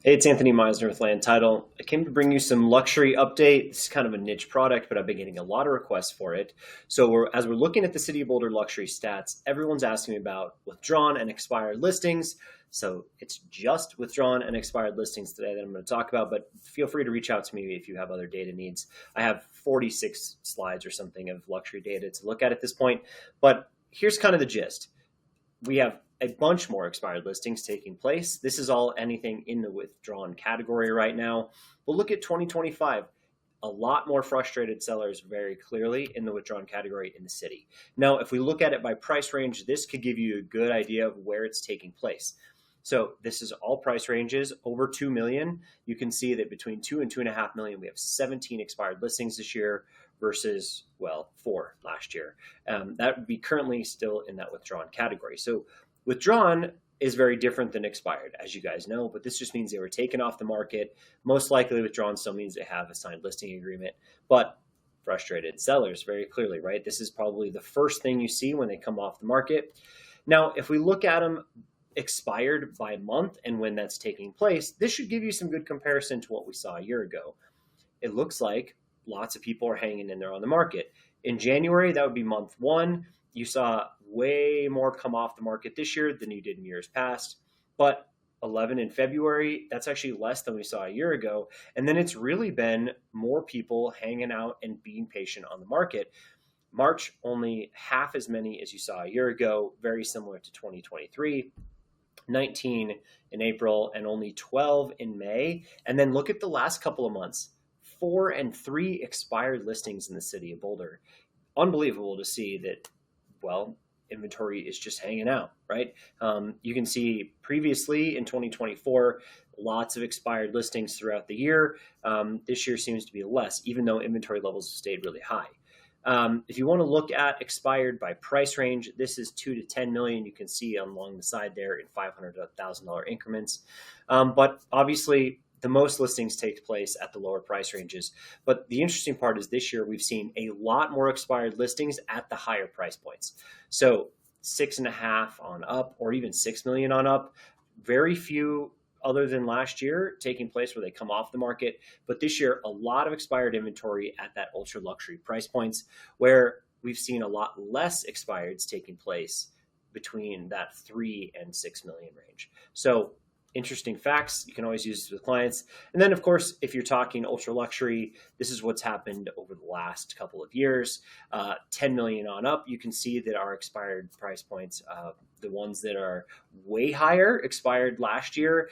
Hey, it's Anthony Meisner with Land Title. I came to bring you some luxury update. This is kind of a niche product, but I've been getting a lot of requests for it. So as we're looking at the City of Boulder luxury stats, everyone's asking me about withdrawn and expired listings. So it's just withdrawn and expired listings today that I'm going to talk about, but feel free to reach out to me if you have other data needs. I have 46 slides or something of luxury data to look at this point, but here's kind of the gist. We have a bunch more expired listings taking place. This is all anything in the withdrawn category right now. But look at 2025. A lot more frustrated sellers very clearly in the withdrawn category in the city. Now, if we look at it by price range, this could give you a good idea of where it's taking place. So this is all price ranges over 2 million. You can see that between 2 and 2.5 million, we have 17 expired listings this year versus, well, 4 last year. That would be currently still in that withdrawn category. So withdrawn is very different than expired, as you guys know, but this just means they were taken off the market. Most likely withdrawn still means they have a signed listing agreement, but frustrated sellers very clearly, right? This is probably the first thing you see when they come off the market. Now, if we look at them expired by month and when that's taking place, this should give you some good comparison to what we saw a year ago. It looks like lots of people are hanging in there on the market. In January, that would be month one. You saw way more come off the market this year than you did in years past. But 11 in February, that's actually less than we saw a year ago. And then it's really been more people hanging out and being patient on the market. March, only half as many as you saw a year ago, very similar to 2023. 19 in April and only 12 in May. And then look at the last couple of months, 4 and 3 expired listings in the city of Boulder. Unbelievable to see that, well, inventory is just hanging out, right? You can see previously in 2024, lots of expired listings throughout the year. This year seems to be less, even though inventory levels have stayed really high. If you want to look at expired by price range, this is 2 to 10 million. You can see along the side there in $500 to $1,000 increments. But obviously, the most listings take place at the lower price ranges. But the interesting part is this year we've seen a lot more expired listings at the higher price points. So 6.5 on up, or even 6 million on up. Very few other than last year taking place where they come off the market. But this year, a lot of expired inventory at that ultra luxury price points, where we've seen a lot less expireds taking place between that 3 and 6 million range. So interesting facts. You can always use this with clients. And then, of course, if you're talking ultra luxury, this is what's happened over the last couple of years. 10 million on up, you can see that our expired price points, the ones that are way higher, expired last year.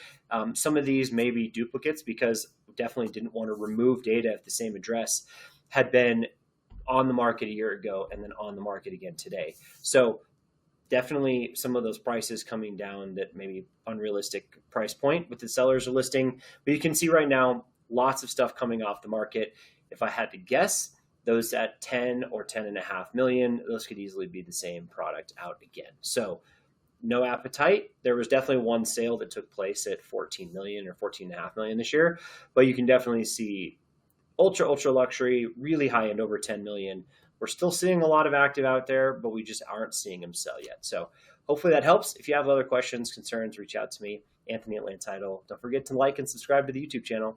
Some of these may be duplicates because we definitely didn't want to remove data if the same address had been on the market a year ago and then on the market again today. So definitely some of those prices coming down that maybe unrealistic price point with the sellers are listing. But you can see right now, lots of stuff coming off the market. If I had to guess, those at 10 or 10.5 million, those could easily be the same product out again. So no appetite. There was definitely one sale that took place at 14 million or 14.5 million this year, but you can definitely see ultra luxury, really high end, over 10 million. We're still seeing a lot of active out there, but we just aren't seeing them sell yet. So hopefully that helps. If you have other questions, concerns, reach out to me, Anthony at Land Title. Don't forget to like and subscribe to the YouTube channel.